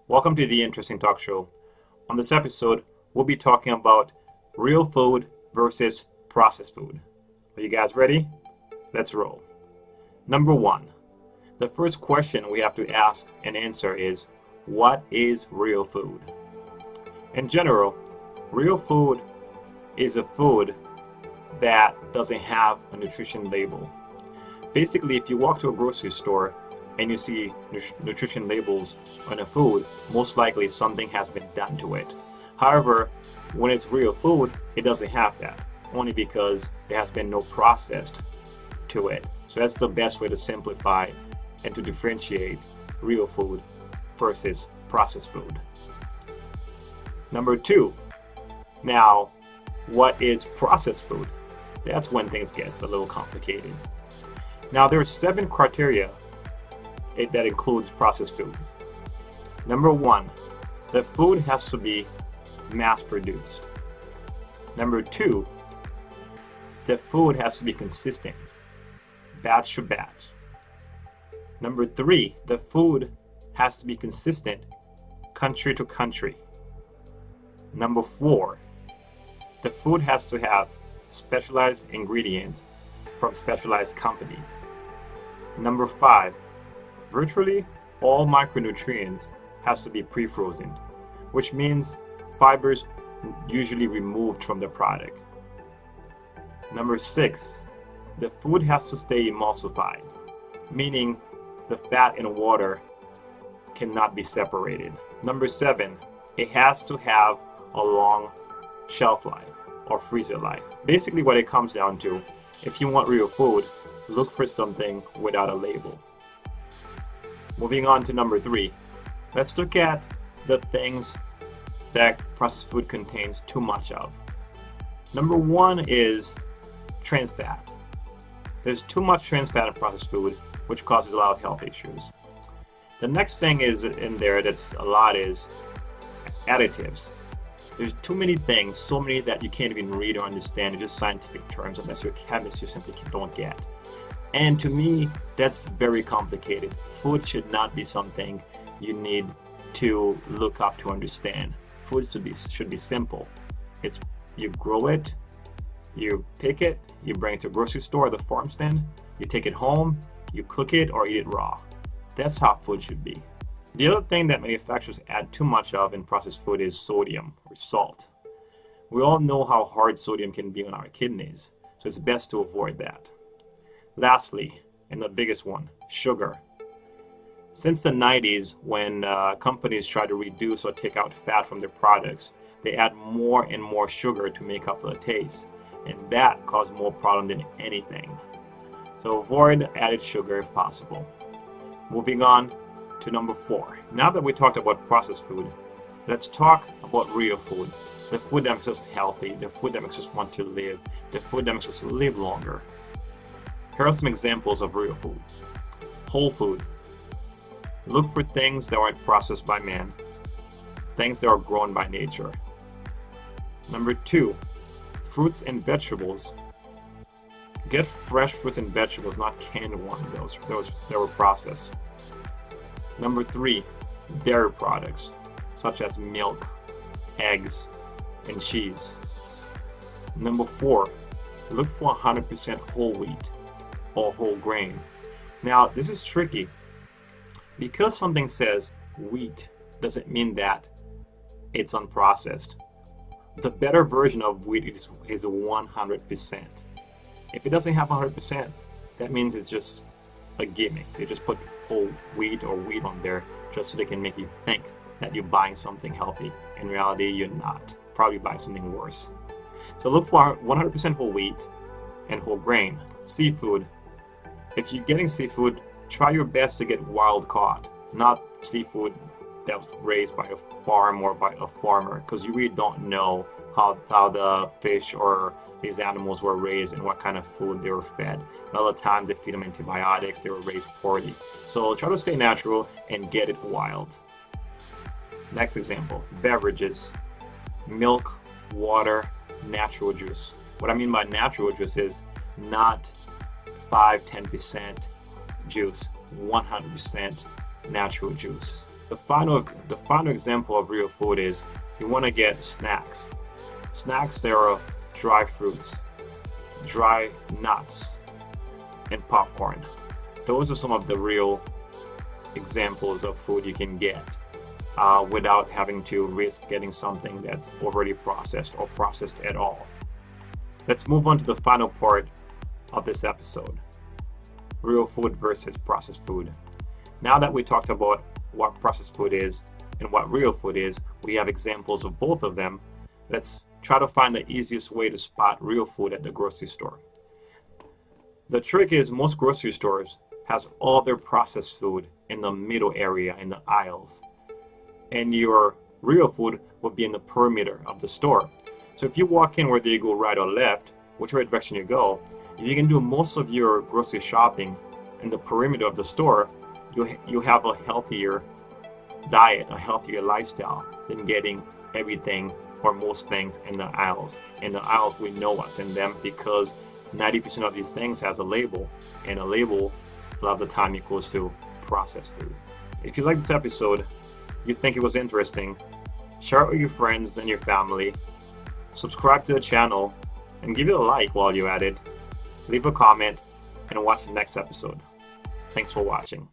Welcome to the Interesting Talk Show. On this episode, we'll be talking about real food versus processed food. Are you guys ready? Let's roll. Number one, the first question we have to ask and answer is, what is real food? In general, real food is a food that doesn't have a nutrition label. Basically, if you walk to a grocery store and you see nutrition labels on a food, most likely something has been done to it. However, when it's real food, it doesn't have that, only because there has been no process to it. So that's the best way to simplify and to differentiate real food versus processed food. Number two, now, what is processed food? That's when things get a little complicated. Now, there are 7 criteria that includes processed food. Number one, the food has to be mass-produced. Number two, the food has to be consistent, batch to batch. Number three, the food has to be consistent country to country. Number four, the food has to have specialized ingredients from specialized companies. Number five, virtually all micronutrients has to be pre-frozen, which means fibers usually removed from the product. Number six, the food has to stay emulsified, meaning the fat and water cannot be separated. Number seven, it has to have a long shelf life or freezer life. Basically what it comes down to, if you want real food, look for something without a label. Moving on to number three, let's look at the things that processed food contains too much of. Number one is trans fat. There's too much trans fat in processed food, which causes a lot of health issues. The next thing is in there that's a lot is additives. There's too many things, so many that you can't even read or understand. It's just scientific terms unless you're a chemist, you simply don't get. And to me, that's very complicated. Food should not be something you need to look up to understand. Food should be simple. It's you grow it, you pick it, you bring it to a grocery store or the farm stand, you take it home, you cook it or eat it raw. That's how food should be. The other thing that manufacturers add too much of in processed food is sodium or salt. We all know how hard sodium can be on our kidneys, so it's best to avoid that. Lastly, and the biggest one, sugar. Since the 90s, when companies try to reduce or take out fat from their products, they add more and more sugar to make up for the taste, and that causes more problem than anything. So avoid added sugar if possible. Moving on to number four. Now that we talked about processed food, let's talk about real food. The food that makes us healthy, the food that makes us want to live, the food that makes us live longer. Here are some examples of real food. Whole food. Look for things that aren't processed by man, things that are grown by nature. Number two, fruits and vegetables. Get fresh fruits and vegetables, not canned ones, those that were processed. Number three, dairy products, such as milk, eggs, and cheese. Number four, look for 100% whole wheat or whole grain. Now, this is tricky. Because something says wheat doesn't mean that it's unprocessed. The better version of wheat is 100%. If it doesn't have 100%, that means it's just a gimmick. They just put whole wheat or wheat on there just so they can make you think that you're buying something healthy. In reality, you're not. Probably buying something worse. So look for 100% whole wheat and whole grain. Seafood. If you're getting seafood, try your best to get wild caught, not seafood that was raised by a farm or by a farmer, because you really don't know how the fish or these animals were raised and what kind of food they were fed. A lot of times they feed them antibiotics, they were raised poorly. So try to stay natural and get it wild. Next example, beverages. Milk, water, natural juice. What I mean by natural juice is not 5-10% juice, 100% natural juice. The final example of real food is you want to get snacks. Snacks, there are dry fruits, dry nuts, and popcorn. Those are some of the real examples of food you can get without having to risk getting something that's already processed or processed at all. Let's move on to the final part of this episode. Real food versus processed food. Now that we talked about what processed food is and what real food is, we have examples of both of them. Let's try to find the easiest way to spot real food at the grocery store. The trick is most grocery stores has all their processed food in the middle area in the aisles, and your real food will be in the perimeter of the store. So if you walk in, whether you go right or left, whichever direction you go, if you can do most of your grocery shopping in the perimeter of the store, you have a healthier diet, a healthier lifestyle than getting everything or most things in the aisles. In the aisles, we know what's in them because 90% of these things has a label, and a label a lot of the time equals to processed food. If you like this episode, you think it was interesting, share it with your friends and your family, subscribe to the channel, and give it a like while you're at it. Leave a comment and watch the next episode. Thanks for watching.